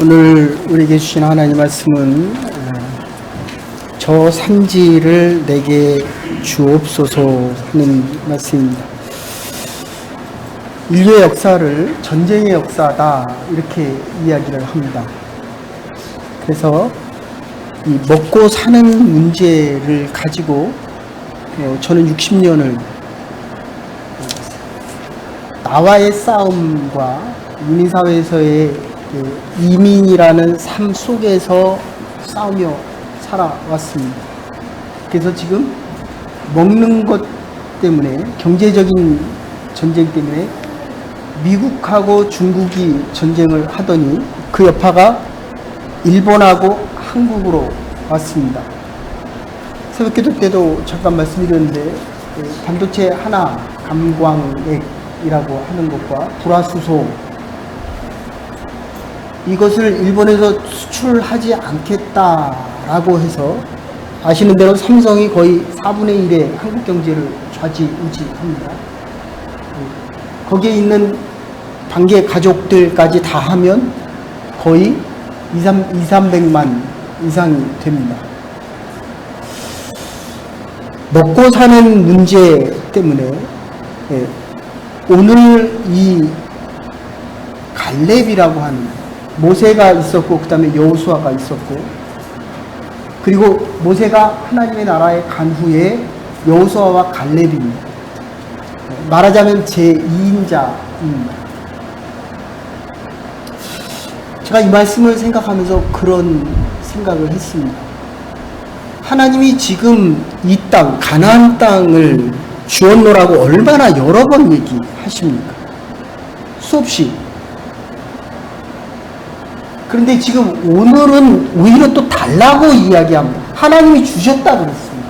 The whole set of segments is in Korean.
오늘 우리에게 주신 하나님 말씀은 저 산지를 내게 주옵소서 하는 말씀입니다. 인류의 역사를 전쟁의 역사다 이렇게 이야기를 합니다. 그래서 이 먹고 사는 문제를 가지고 저는 60년을 나와의 싸움과 인민사회에서의 이민이라는 삶 속에서 싸우며 살아왔습니다. 그래서 지금 먹는 것 때문에, 경제적인 전쟁 때문에 미국하고 중국이 전쟁을 하더니 그 여파가 일본하고 한국으로 왔습니다. 새벽기도 때도 잠깐 말씀드렸는데 반도체 하나 감광액이라고 하는 것과 불화수소, 이것을 일본에서 수출하지 않겠다라고 해서 아시는 대로 삼성이 거의 4분의 1의 한국 경제를 좌지우지합니다. 거기에 있는 관계 가족들까지 다 하면 거의 200~300만 이상이 됩니다. 먹고 사는 문제 때문에 오늘 이 갈렙이라고 하는, 모세가 있었고 그 다음에 여호수아가 있었고, 그리고 모세가 하나님의 나라에 간 후에 여호수아와 갈렙입니다. 말하자면 제2인자입니다. 제가 이 말씀을 생각하면서 그런 생각을 했습니다. 하나님이 지금 이 땅, 가나안 땅을 주었노라고 얼마나 여러 번 얘기하십니까? 수없이. 그런데 지금 오늘은 오히려 또 달라고 이야기합니다. 하나님이 주셨다 그랬습니다.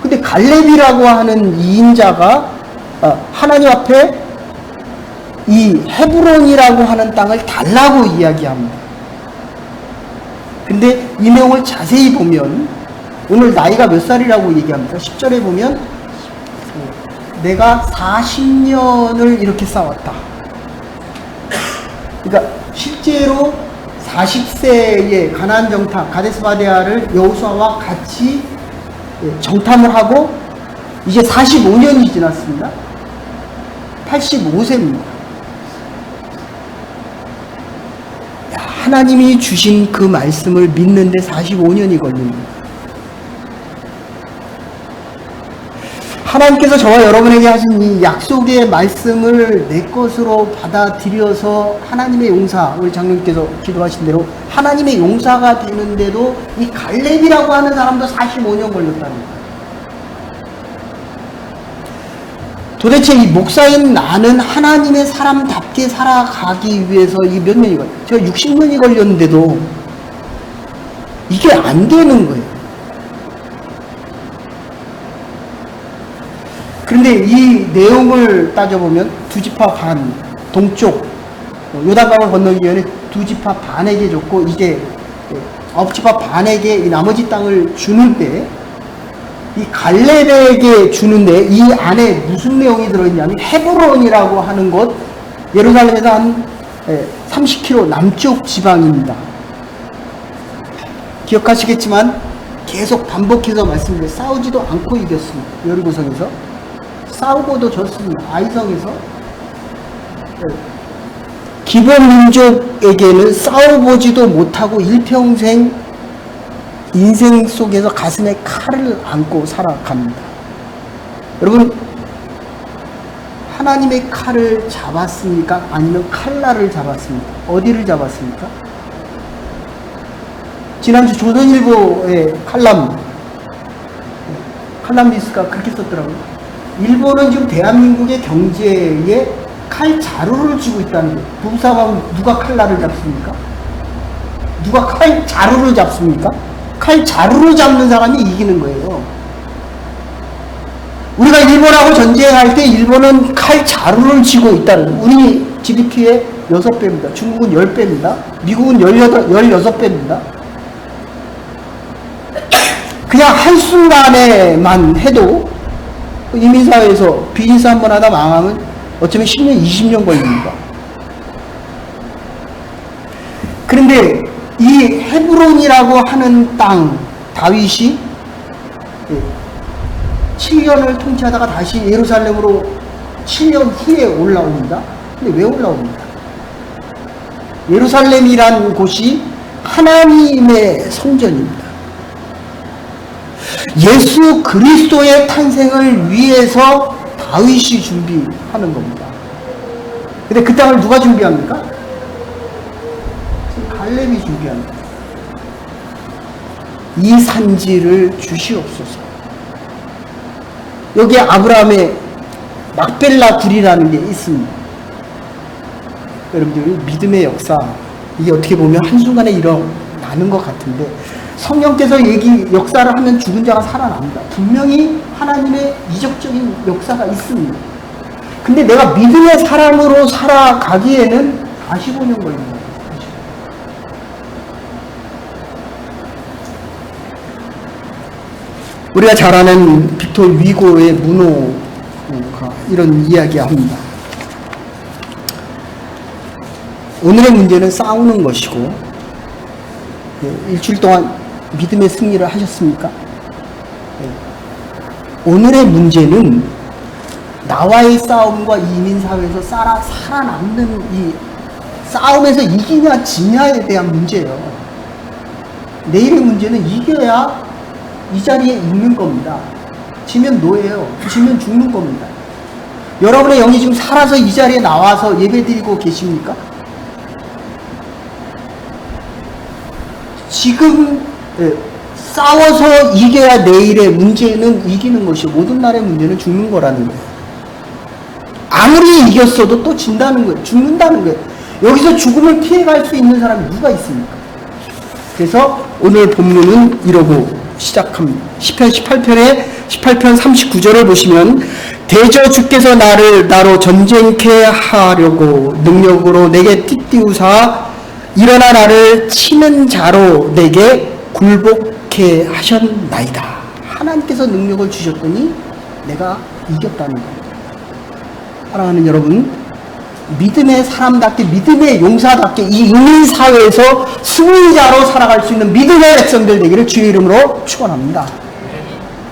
근데 갈렙이라고 하는 2인자가 하나님 앞에 이 헤브론이라고 하는 땅을 달라고 이야기합니다. 근데 이 내용을 자세히 보면 오늘 나이가 몇 살이라고 얘기합니다. 10절에 보면 내가 40년을 이렇게 싸웠다. 그러니까 실제로 40세의 가나안 정탐, 가데스 바네아를 여호수아와 같이 정탐을 하고 이제 45년이 지났습니다. 85세입니다. 하나님이 주신 그 말씀을 믿는데 45년이 걸립니다. 하나님께서 저와 여러분에게 하신 이 약속의 말씀을 내 것으로 받아들여서 하나님의 용사, 우리 장로님께서 기도하신 대로 하나님의 용사가 되는데도 이 갈렙이라고 하는 사람도 45년 걸렸다는 거예요. 도대체 이 목사인 나는 하나님의 사람답게 살아가기 위해서 이게 몇 년이 걸려요? 제가 60년이 걸렸는데도 이게 안 되는 거예요. 그런데 이 내용을 따져보면 두 지파 반, 동쪽 요단강을 건너기 전에 두 지파 반에게 줬고 이제 9지파 반에게 이 나머지 땅을 주는데, 이 갈렙에게 주는데 이 안에 무슨 내용이 들어있냐면 헤브론이라고 하는 곳, 예루살렘에서 한 30km 남쪽 지방입니다. 기억하시겠지만 계속 반복해서 말씀드려요. 싸우지도 않고 이겼습니다. 여리고성에서 싸우고도 졌습니다. 아이성에서. 기본 민족에게는 싸워보지도 못하고 일평생 인생 속에서 가슴에 칼을 안고 살아갑니다. 여러분, 하나님의 칼을 잡았습니까? 아니면 칼날을 잡았습니까? 어디를 잡았습니까? 지난주 조선일보의 칼럼 뉴스가 그렇게 썼더라고요. 일본은 지금 대한민국의 경제에 칼 자루를 쥐고 있다는 거예요. 부부싸움하면 누가 칼날을 잡습니까? 누가 칼 자루를 잡습니까? 칼 자루로 잡는 사람이 이기는 거예요. 우리가 일본하고 전쟁할 때 일본은 칼 자루를 쥐고 있다는 거예요. 우리 GDP의 6배입니다. 중국은 10배입니다. 미국은 16배입니다. 그냥 한순간에만 해도 이민사회에서 비즈니스 한번 하다 망하면 어쩌면 10년, 20년 걸립니다. 그런데 이 헤브론이라고 하는 땅, 다윗이 7년을 통치하다가 다시 예루살렘으로 7년 후에 올라옵니다. 근데 왜 올라옵니까? 예루살렘이란 곳이 하나님의 성전입니다. 예수 그리스도의 탄생을 위해서 다윗이 준비하는 겁니다. 근데 그 땅을 누가 준비합니까? 갈렙이 준비합니다. 이 산지를 주시옵소서. 여기에 아브라함의 막벨라 굴이라는 게 있습니다. 여러분들, 믿음의 역사, 이게 어떻게 보면 한순간에 일어나는 것 같은데, 성령께서 역사를 하면 죽은 자가 살아납니다. 분명히 하나님의 이적적인 역사가 있습니다. 근데 내가 믿음의 사람으로 살아가기에는 45년 걸립니다. 우리가 잘 아는 빅토르 위고의 문호가 이런 이야기합니다. 오늘의 문제는 싸우는 것이고, 일주일 동안 믿음의 승리를 하셨습니까? 오늘의 문제는 나와의 싸움과 이민사회에서 살아남는 이 싸움에서 이기냐 지냐에 대한 문제예요. 내일의 문제는 이겨야 이 자리에 있는 겁니다. 지면 노예요. 지면 죽는 겁니다. 여러분의 영이 지금 살아서 이 자리에 나와서 예배드리고 계십니까? 지금 싸워서 이겨야 내일의 문제는 이기는 것이고, 모든 날의 문제는 죽는 거라는 거예요. 아무리 이겼어도 또 진다는 거예요. 죽는다는 거예요. 여기서 죽음을 피해갈 수 있는 사람이 누가 있습니까? 그래서 오늘 본문은 이러고 시작합니다. 시편 18편 39절을 보시면, 대저 주께서 나로 전쟁케 하려고 능력으로 내게 띠띠우사 일어나 나를 치는 자로 내게 굴복케 하셨나이다. 하나님께서 능력을 주셨더니 내가 이겼다는 겁니다. 사랑하는 여러분, 믿음의 사람답게, 믿음의 용사답게 이 이민사회에서 승리자로 살아갈 수 있는 믿음의 백성들 되기를 주의 이름으로 축원합니다.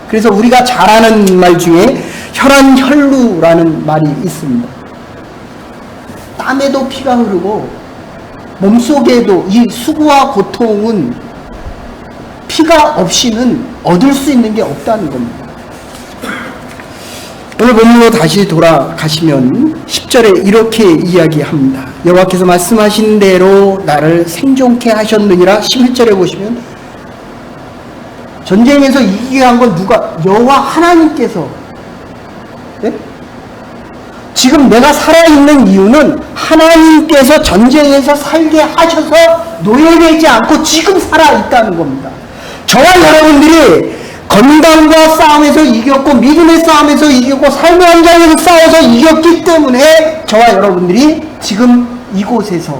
그래서 우리가 잘 아는 말 중에 혈안혈루라는 말이 있습니다. 땀에도 피가 흐르고 몸속에도 이 수고와 고통은 피가 없이는 얻을 수 있는 게 없다는 겁니다. 오늘 본문으로 다시 돌아가시면 10절에 이렇게 이야기합니다. 여호와께서 말씀하신 대로 나를 생존케 하셨느니라. 11절에 보시면 전쟁에서 이기게 한 건 누가? 여호와 하나님께서. 네? 지금 내가 살아있는 이유는 하나님께서 전쟁에서 살게 하셔서 노예되지 않고 지금 살아있다는 겁니다. 저와 여러분들이 건강과 싸움에서 이겼고, 믿음의 싸움에서 이겼고, 삶의 현장에서 싸워서 이겼기 때문에 저와 여러분들이 지금 이곳에서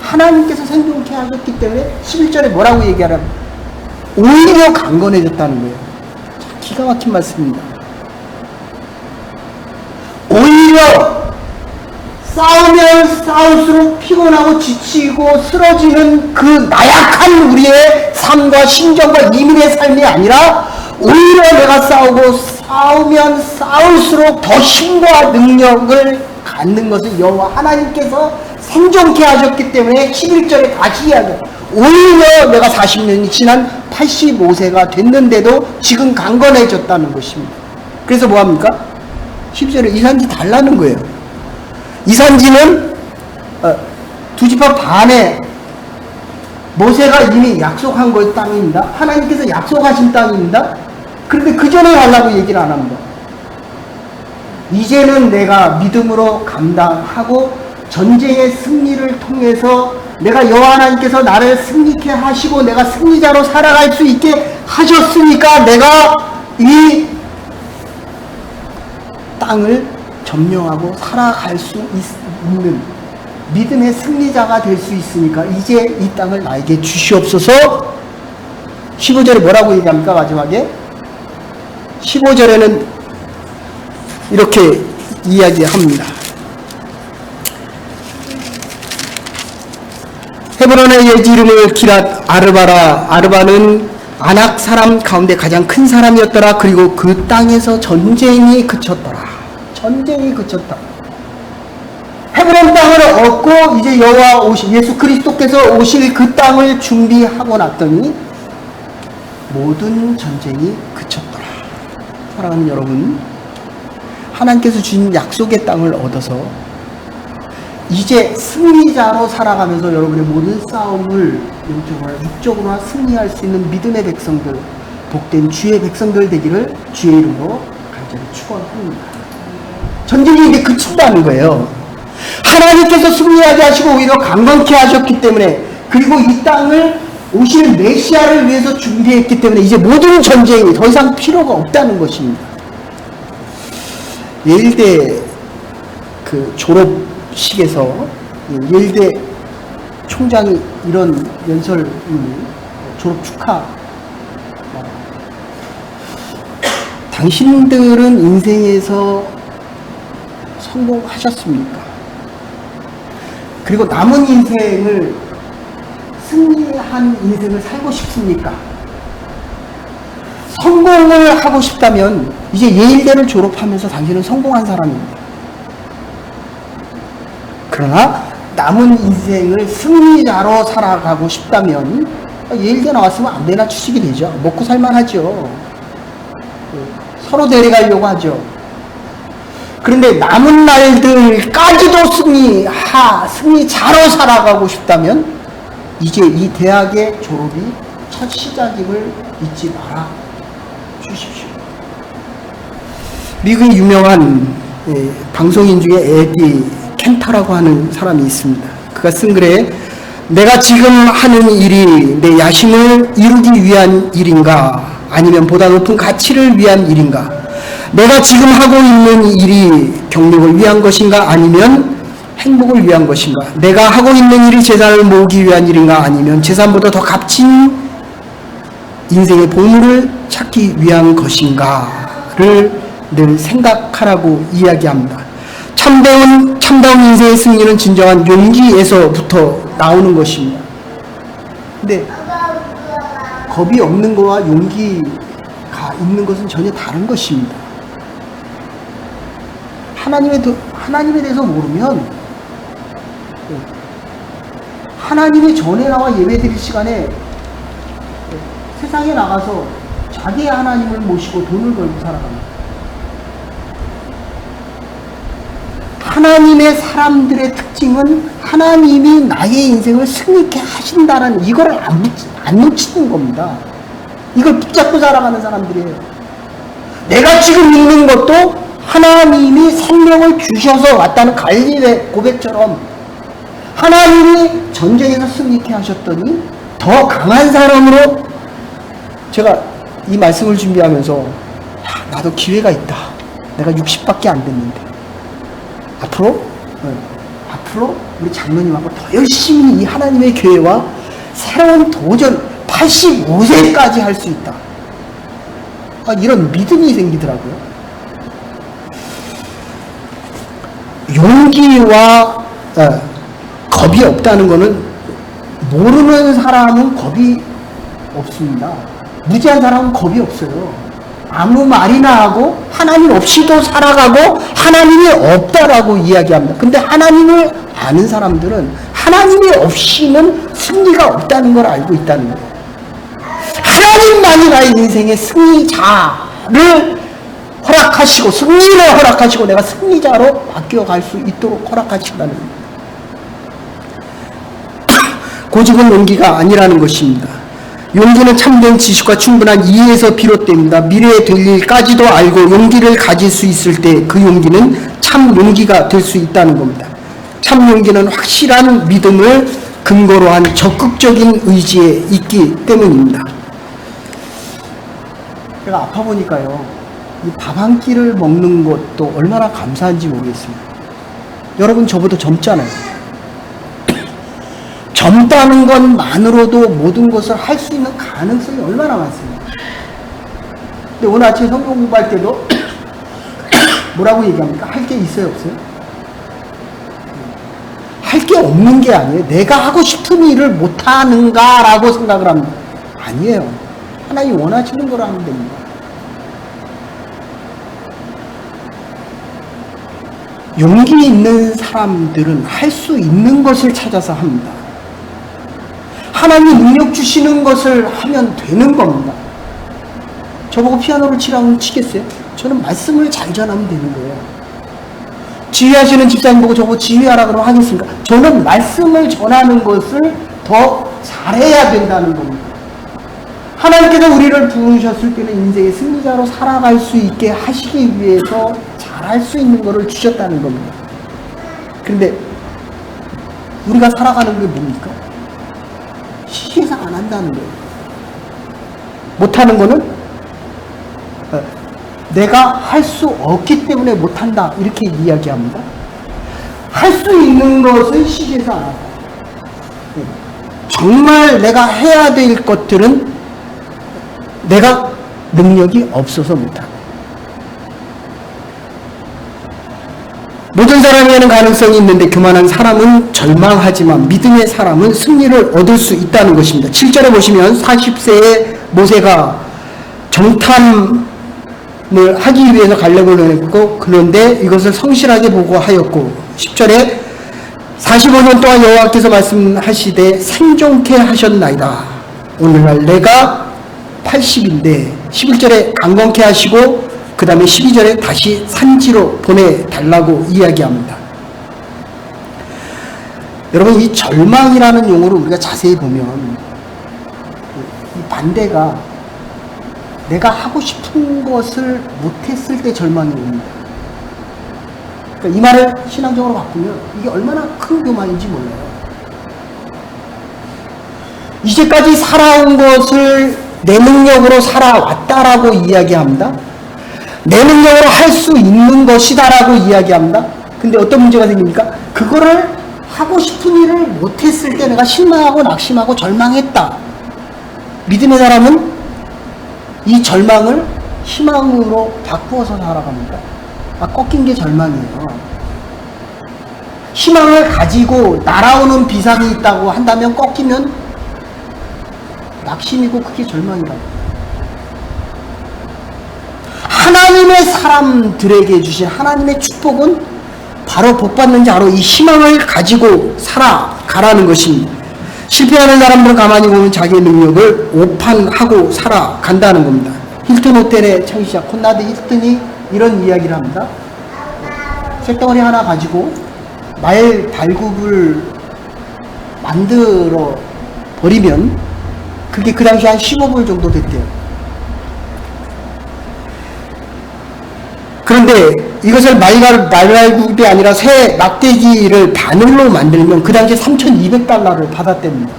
하나님께서 생존케 하셨기 때문에 11절에 뭐라고 얘기하냐면 오히려 강건해졌다는 거예요. 기가 막힌 말씀입니다. 오히려 싸우면 싸울수록 피곤하고 지치고 쓰러지는 그 나약한 우리의 삶과 심정과 이민의 삶이 아니라, 오히려 내가 싸우면 싸울수록 더 힘과 능력을 갖는 것을 여호와 하나님께서 생존케 하셨기 때문에 11절에 다시 이야기해요. 오히려 내가 40년이 지난 85세가 됐는데도 지금 강건해졌다는 것입니다. 그래서 뭐합니까? 10절에 이 산지 달라는 거예요. 이 산지는 두 지파 반에 모세가 이미 약속한 거의 땅입니다. 하나님께서 약속하신 땅입니다. 그런데 그 전에 달라고 얘기를 안 합니다. 이제는 내가 믿음으로 감당하고 전쟁의 승리를 통해서 내가 여호와 하나님께서 나를 승리케 하시고 내가 승리자로 살아갈 수 있게 하셨으니까 내가 이 땅을 점령하고 살아갈 수 있는 믿음의 승리자가 될 수 있으니까 이제 이 땅을 나에게 주시옵소서. 15절에 뭐라고 얘기합니까? 마지막에 15절에는 이렇게 이야기합니다. 헤브론의 예지 이름을 기랏 아르바라. 아르바는 아낙 사람 가운데 가장 큰 사람이었더라. 그리고 그 땅에서 전쟁이 그쳤더라. 전쟁이 그쳤다. 헤브론 땅을 얻고 이제 여호와 오실 예수 그리스도께서 오실 그 땅을 준비하고 났더니 모든 전쟁이 그쳤더라. 사랑하는 여러분, 하나님께서 주신 약속의 땅을 얻어서 이제 승리자로 살아가면서 여러분의 모든 싸움을 영적으로나 육적으로나 승리할 수 있는 믿음의 백성들, 복된 주의 백성들 되기를 주의 이름으로 간절히 축원합니다. 전쟁이 이제 그친다는 거예요. 하나님께서 승리하게 하시고 오히려 강건케 하셨기 때문에, 그리고 이 땅을 오실 메시아를 위해서 준비했기 때문에 이제 모든 전쟁이 더 이상 필요가 없다는 것입니다. 예일대 그 졸업식에서 예일대 총장이 이런 연설을 졸업 축하, 당신들은 인생에서 성공하셨습니까? 그리고 남은 인생을 승리한 인생을 살고 싶습니까? 성공을 하고 싶다면 이제 예일대를 졸업하면서 당신은 성공한 사람입니다. 그러나 남은 인생을 승리자로 살아가고 싶다면 예일대 나왔으면 아무데나 취직이 되죠. 먹고 살만하죠. 서로 데려가려고 하죠. 그런데 남은 날들까지도 승리자로 살아가고 싶다면 이제 이 대학의 졸업이 첫 시작임을 잊지 말아 주십시오. 미국의 유명한 방송인 중에 에디 켄터라고 하는 사람이 있습니다. 그가 쓴 글에 내가 지금 하는 일이 내 야심을 이루기 위한 일인가 아니면 보다 높은 가치를 위한 일인가, 내가 지금 하고 있는 일이 경력을 위한 것인가 아니면 행복을 위한 것인가, 내가 하고 있는 일이 재산을 모으기 위한 일인가 아니면 재산보다 더 값진 인생의 보물을 찾기 위한 것인가를 늘 생각하라고 이야기합니다. 참다운 인생의 승리는 진정한 용기에서부터 나오는 것입니다. 근데 겁이 없는 것과 용기가 있는 것은 전혀 다른 것입니다. 하나님에 대해서 모르면 하나님의 전에 나와 예배 드릴 시간에 세상에 나가서 자기의 하나님을 모시고 돈을 벌고 살아갑니다. 하나님의 사람들의 특징은 하나님이 나의 인생을 승리케 하신다는 이거를 안 놓치는 겁니다. 이걸 붙잡고 살아가는 사람들이에요. 내가 지금 있는 것도 하나님이 생명을 주셔서 왔다는 갈릴의 고백처럼 하나님이 전쟁에서 승리케 하셨더니 더 강한 사람으로, 제가 이 말씀을 준비하면서 나도 기회가 있다. 내가 60밖에 안 됐는데 앞으로 우리 장로님하고 더 열심히 이 하나님의 교회와 새로운 도전, 85세까지 할 수 있다. 이런 믿음이 생기더라고요. 용기와 겁이 없다는 것은, 모르는 사람은 겁이 없습니다. 무지한 사람은 겁이 없어요. 아무 말이나 하고 하나님 없이도 살아가고 하나님이 없다라고 이야기합니다. 근데 하나님을 아는 사람들은 하나님이 없이는 승리가 없다는 걸 알고 있다는 거예요. 하나님만이 나의 인생의 승리자를 허락하시고 승리를 허락하시고 내가 승리자로 바뀌어갈 수 있도록 허락하신다는 거예요. 고집은 용기가 아니라는 것입니다. 용기는 참된 지식과 충분한 이해에서 비롯됩니다. 미래에 될 일까지도 알고 용기를 가질 수 있을 때 그 용기는 참 용기가 될 수 있다는 겁니다. 참 용기는 확실한 믿음을 근거로 한 적극적인 의지에 있기 때문입니다. 제가 아파 보니까요, 이 밥 한 끼를 먹는 것도 얼마나 감사한지 모르겠습니다. 여러분 저보다 젊잖아요. 젊다는 것만으로도 모든 것을 할 수 있는 가능성이 얼마나 많습니까? 근데 오늘 아침에 성경 공부할 때도 뭐라고 얘기합니까? 할 게 있어요, 없어요? 할 게 없는 게 아니에요. 내가 하고 싶은 일을 못하는가라고 생각을 합니다. 아니에요. 하나님 원하시는 걸 하면 됩니다. 용기 있는 사람들은 할 수 있는 것을 찾아서 합니다. 하나님이 능력 주시는 것을 하면 되는 겁니다. 저보고 피아노를 치라고 치겠어요? 저는 말씀을 잘 전하면 되는 거예요. 지휘하시는 집사님 보고 저보고 지휘하라 그러면 하겠습니까? 저는 말씀을 전하는 것을 더 잘해야 된다는 겁니다. 하나님께서 우리를 부르셨을 때는 인생의 승리자로 살아갈 수 있게 하시기 위해서 잘할 수 있는 것을 주셨다는 겁니다. 그런데 우리가 살아가는 게 뭡니까? 시계상 안 한다는 거예요. 못하는 거는 내가 할 수 없기 때문에 못한다 이렇게 이야기합니다. 할 수 있는 것은 시계에서 안 한다. 정말 내가 해야 될 것들은 내가 능력이 없어서 못한다. 모든 사람에게는 가능성이 있는데 교만한 사람은 절망하지만 믿음의 사람은 승리를 얻을 수 있다는 것입니다. 7절에 보시면 40세의 모세가 정탐을 하기 위해서 갈렙을 보냈고 그런데 이것을 성실하게 보고하였고 10절에 45년 동안 여호와께서 말씀하시되 생존케 하셨나이다. 오늘날 내가 80인데 11절에 강건케 하시고 그 다음에 12절에 다시 산지로 보내달라고 이야기합니다. 여러분 이 절망이라는 용어를 우리가 자세히 보면 이 반대가 내가 하고 싶은 것을 못했을 때 절망이 옵니다. 그러니까 이 말을 신앙적으로 바꾸면 이게 얼마나 큰 교만인지 몰라요. 이제까지 살아온 것을 내 능력으로 살아왔다라고 이야기합니다. 내 능력으로 할 수 있는 것이다라고 이야기합니다. 근데 어떤 문제가 생깁니까? 그거를 하고 싶은 일을 못했을 때 내가 실망하고 낙심하고 절망했다. 믿음의 사람은 이 절망을 희망으로 바꾸어서 살아갑니다. 꺾인 게 절망이에요. 희망을 가지고 날아오는 비상이 있다고 한다면 꺾이면 낙심이고 그게 절망이라고. 하나님의 사람들에게 주신 하나님의 축복은 바로 복받는 자로 이 희망을 가지고 살아가라는 것입니다. 실패하는 사람들은 가만히 보면 자기의 능력을 오판하고 살아간다는 겁니다. 힐튼 호텔의 창시자 콘라드 힐튼이 이런 이야기를 합니다. 쇳덩어리 하나 가지고 말 발굽을 만들어 버리면 그게 그 당시 한 15불 정도 됐대요. 그런데 이것을 말발굽이 아니라 새 막대기를 바늘로 만들면 그 당시에 3,200달러를 받았답니다.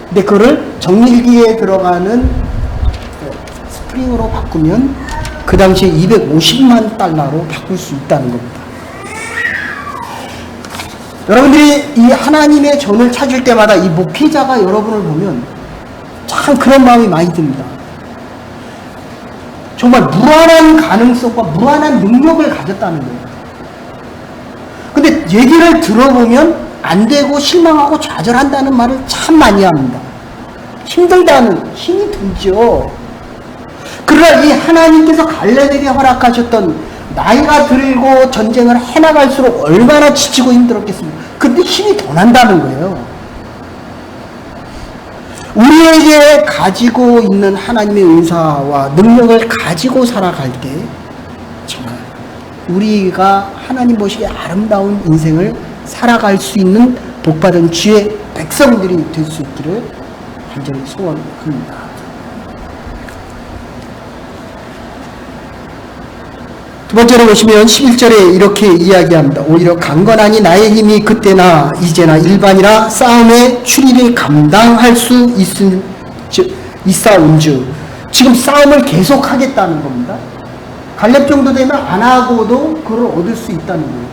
근데 그거를 정밀기에 들어가는 스프링으로 바꾸면 그 당시에 250만 달러로 바꿀 수 있다는 겁니다. 여러분들이 이 하나님의 전을 찾을 때마다 이 목회자가 여러분을 보면 참 그런 마음이 많이 듭니다. 정말 무한한 가능성과 무한한 능력을 가졌다는 거예요. 근데 얘기를 들어보면 안 되고 실망하고 좌절한다는 말을 참 많이 합니다. 힘들다는 힘이 들죠. 그러나 이 하나님께서 갈렙에게 허락하셨던 나이가 들고 전쟁을 해나갈수록 얼마나 지치고 힘들었겠습니까? 근데 힘이 더 난다는 거예요. 우리에게 가지고 있는 하나님의 은사와 능력을 가지고 살아갈 때 정말 우리가 하나님 보시기에 아름다운 인생을 살아갈 수 있는 복받은 주의 백성들이 될 수 있기를 간절히 소원합니다. 두 번째로 보시면 11절에 이렇게 이야기합니다. 오히려 강건하니 나의 힘이 그때나 이제나 일반이라 싸움의 추리를 감당할 수 있사온즉 지금 싸움을 계속하겠다는 겁니다. 갈렙 정도 되면 안 하고도 그걸 얻을 수 있다는 거예요.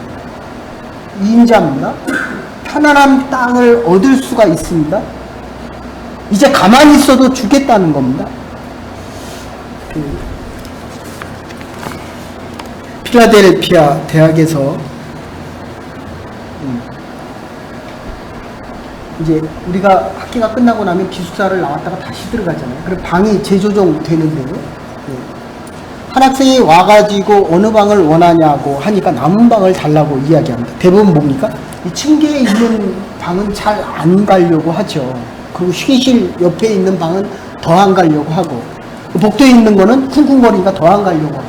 2인자입니다. 편안한 땅을 얻을 수가 있습니다. 이제 가만히 있어도 주겠다는 겁니다. 필라델피아 대학에서 이제 우리가 학기가 끝나고 나면 기숙사를 나왔다가 다시 들어가잖아요. 그럼 방이 재조정 되는데요. 한 학생이 와가지고 어느 방을 원하냐고 하니까 남은 방을 달라고 이야기합니다. 대부분 뭡니까? 이 층계에 있는 방은 잘 안 가려고 하죠. 그리고 휴게실 옆에 있는 방은 더 안 가려고 하고, 복도에 있는 거는 쿵쿵거리니까 더 안 가려고 하고.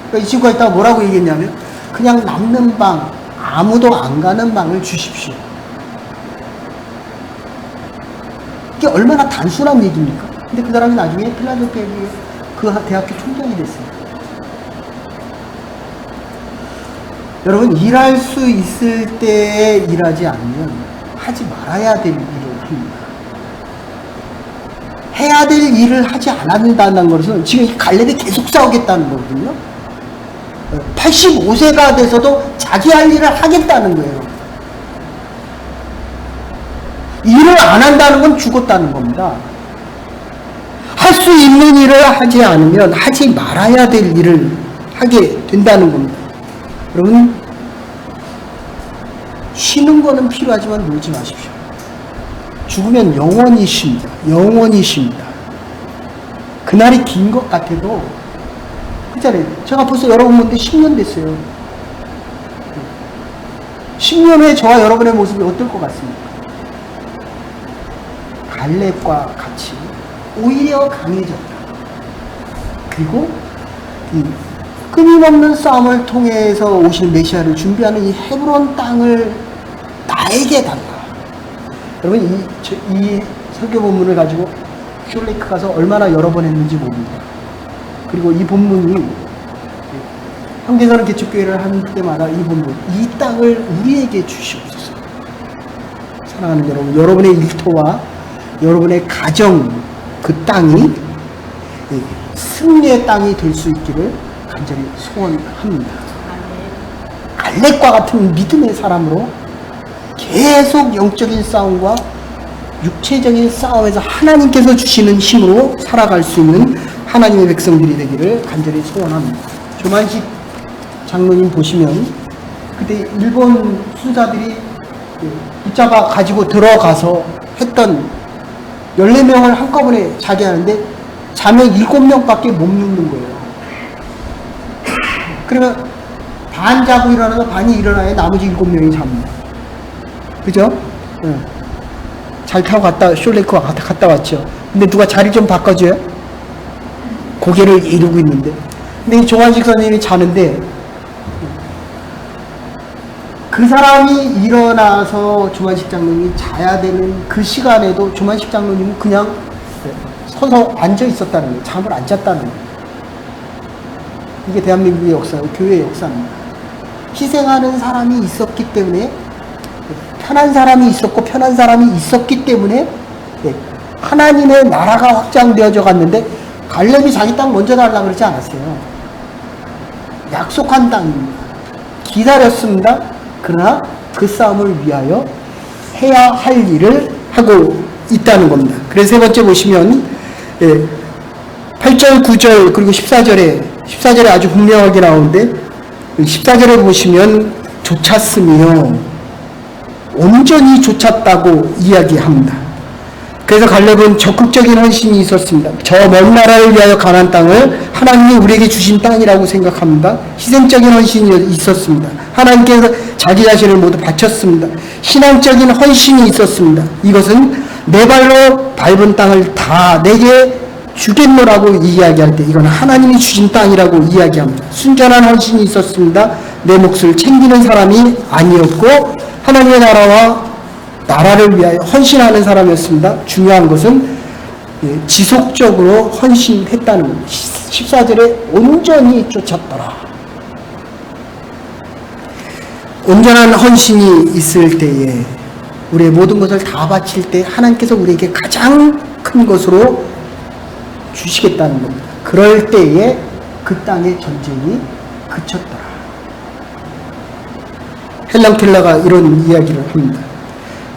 그러니까 이 친구가 이따가 뭐라고 얘기했냐면, 그냥 남는 방, 아무도 안 가는 방을 주십시오. 이게 얼마나 단순한 얘기입니까? 근데 그 사람이 나중에 필라델피아의 그 대학교 총장이 됐어요. 여러분, 일할 수 있을 때 일하지 않으면 하지 말아야 될 일을 합니다. 해야 될 일을 하지 않는다는 것은 지금 갈렙이 계속 싸우겠다는 거거든요. 85세가 돼서도 자기 할 일을 하겠다는 거예요. 일을 안 한다는 건 죽었다는 겁니다. 할 수 있는 일을 하지 않으면 하지 말아야 될 일을 하게 된다는 겁니다. 여러분, 쉬는 거는 필요하지만 놀지 마십시오. 죽으면 영원히 쉽니다. 영원히 쉽니다. 그날이 긴 것 같아도, 그잖아요. 제가 벌써 여러분 본데 10년 됐어요. 10년 후에 저와 여러분의 모습이 어떨 것 같습니까? 갈렙과 같이 오히려 강해졌다. 그리고 이 끊임없는 싸움을 통해서 오실 메시아를 준비하는 이 헤브론 땅을 나에게 달라. 여러분, 이 설교 본문을 가지고 숄레이크 가서 얼마나 여러 번 했는지 모릅니다. 그리고 이 본문이 형제자는 개척교회를 할 때마다 이 본문, 이 땅을 우리에게 주시옵소서. 사랑하는 여러분, 여러분의 일터와 여러분의 가정, 그 땅이 승리의 땅이 될 수 있기를 간절히 소원합니다. 갈렙과 같은 믿음의 사람으로 계속 영적인 싸움과 육체적인 싸움에서 하나님께서 주시는 힘으로 살아갈 수 있는 하나님의 백성들이 되기를 간절히 소원합니다. 조만식 장로님 보시면 그때 일본 수사들이 붙잡아 가지고 들어가서 했던 14명을 한꺼번에 자게 하는데 자면 7명밖에 못 눕는 거예요. 그러면 반 자고 일어나서 반이 일어나야 나머지 7명이 잡니다. 그죠? 네. 잘 타고 숄레이크가 갔다 왔죠. 근데 누가 자리 좀 바꿔줘요? 고개를 이루고 있는데. 근데 이 조한식 선생님이 자는데 그 사람이 일어나서 조만식 장로님이 자야 되는 그 시간에도 조만식 장로님은 그냥 서서 앉아 있었다는 거예요. 잠을 안 잤다는 거예요. 이게 대한민국의 역사고 교회의 역사입니다. 희생하는 사람이 있었기 때문에, 편한 사람이 있었고 편한 사람이 있었기 때문에 하나님의 나라가 확장되어져 갔는데, 갈렙이 자기 땅 먼저 달라고 그러지 않았어요. 약속한 땅입니다. 기다렸습니다. 그러나 그 싸움을 위하여 해야 할 일을 하고 있다는 겁니다. 그래서 세 번째 보시면 8절, 9절 그리고 14절에 아주 분명하게 나오는데, 14절에 보시면 쫓았으며 온전히 쫓았다고 이야기합니다. 그래서 갈렙은 적극적인 헌신이 있었습니다. 저 먼 나라를 위하여 가나안 땅을 하나님이 우리에게 주신 땅이라고 생각합니다. 희생적인 헌신이 있었습니다. 하나님께서 자기 자신을 모두 바쳤습니다. 신앙적인 헌신이 있었습니다. 이것은 내 발로 밟은 땅을 다 내게 주겠노라고 이야기할 때 이건 하나님이 주신 땅이라고 이야기합니다. 순전한 헌신이 있었습니다. 내 몫을 챙기는 사람이 아니었고 하나님의 나라를 위하여 헌신하는 사람이었습니다. 중요한 것은 지속적으로 헌신했다는 겁니다. 14절에 온전히 쫓았더라. 온전한 헌신이 있을 때에 우리의 모든 것을 다 바칠 때 하나님께서 우리에게 가장 큰 것으로 주시겠다는 겁니다. 그럴 때에 그 땅의 전쟁이 그쳤더라. 헬랑 켈러가 이런 이야기를 합니다.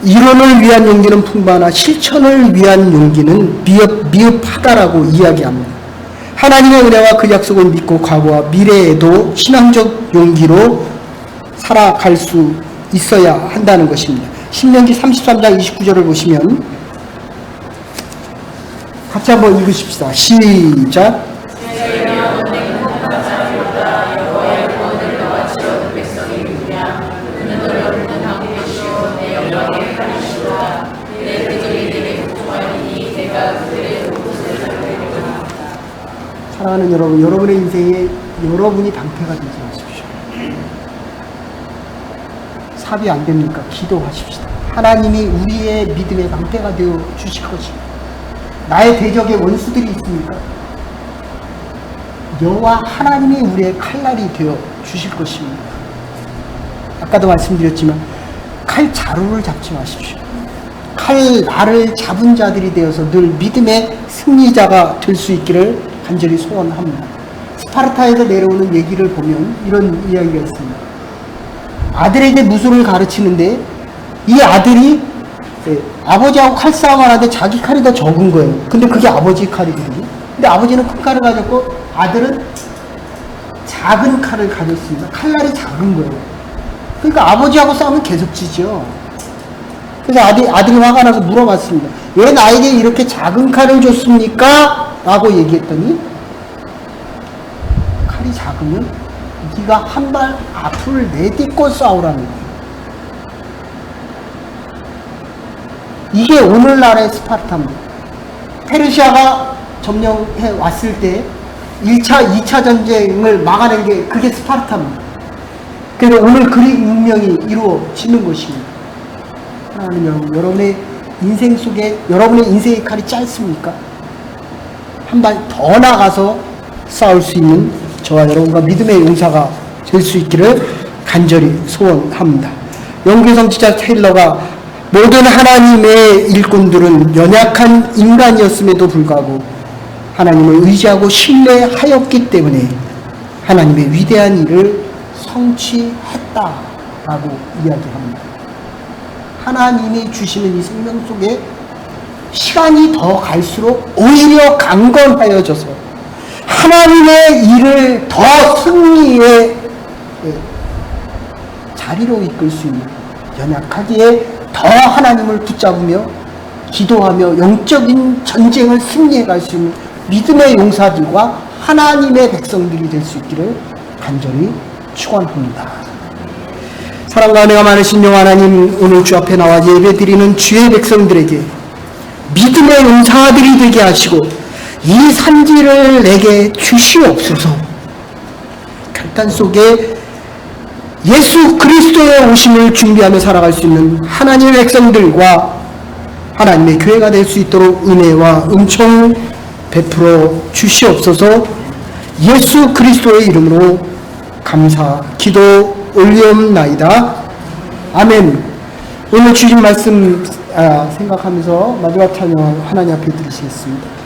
이론을 위한 용기는 풍부하나 실천을 위한 용기는 미흡하다라고 이야기합니다. 하나님의 은혜와 그 약속을 믿고 과거와 미래에도 신앙적 용기로 살아갈 수 있어야 한다는 것입니다. 신명기 33장 29절을 보시면 같이 한번 읽으십시다. 시작. 사랑하는 여러분, 여러분의 인생에 여러분이 방패가 되지 마십시오. 삽이 안 됩니까? 기도하십시다. 하나님이 우리의 믿음의 방패가 되어 주실 것입니다. 나의 대적의 원수들이 있습니까? 여호와 하나님이 우리의 칼날이 되어 주실 것입니다. 아까도 말씀드렸지만 칼 자루를 잡지 마십시오. 칼날을 잡은 자들이 되어서 늘 믿음의 승리자가 될 수 있기를 간절히 소원합니다. 스파르타에서 내려오는 얘기를 보면 이런 이야기가 있습니다. 아들에게 무술을 가르치는데 이 아들이 아버지하고 칼싸움을 하는데 자기 칼이 더 적은 거예요. 근데 그게 아버지 칼이거든요. 근데 아버지는 큰 칼을 가졌고 아들은 작은 칼을 가졌습니다. 칼날이 작은 거예요. 그러니까 아버지하고 싸우면 계속 지죠. 그래서 아들이 화가 나서 물어봤습니다. 왜 나에게 이렇게 작은 칼을 줬습니까? 라고 얘기했더니 칼이 작으면 네가 한 발 앞을 내딛고 싸우라는 거예요. 이게 오늘날의 스파르타입니다. 페르시아가 점령해 왔을 때 1차, 2차 전쟁을 막아낸 게 그게 스파르타입니다. 그래서 오늘 그리스 문명이 이루어지는 것입니다. 사랑하는 여러분, 여러분의 인생 속에 여러분의 인생의 칼이 짧습니까? 한 발 더 나가서 싸울 수 있는 저와 여러분과 믿음의 용사가 될 수 있기를 간절히 소원합니다. 영국의 선지자 테일러가 모든 하나님의 일꾼들은 연약한 인간이었음에도 불구하고 하나님을 의지하고 신뢰하였기 때문에 하나님의 위대한 일을 성취했다라고 이야기합니다. 하나님이 주시는 이 생명 속에 시간이 더 갈수록 오히려 강건하여져서 하나님의 일을 더 승리의 자리로 이끌 수 있는, 연약하기에 더 하나님을 붙잡으며 기도하며 영적인 전쟁을 승리해 갈 수 있는 믿음의 용사들과 하나님의 백성들이 될 수 있기를 간절히 축원합니다. 사랑과 은혜가 많으신 영원 하나님, 오늘 주 앞에 나와 예배드리는 주의 백성들에게 믿음의 용사들이 되게 하시고 이 산지를 내게 주시옵소서. 결단 속에 예수 그리스도의 오심을 준비하며 살아갈 수 있는 하나님의 백성들과 하나님의 교회가 될 수 있도록 은혜와 은총 베풀어 주시옵소서. 예수 그리스도의 이름으로 감사 기도 올리옵나이다. 아멘. 오늘 주신 말씀 생각하면서 마지막 찬양 하나님 앞에 드리시겠습니다.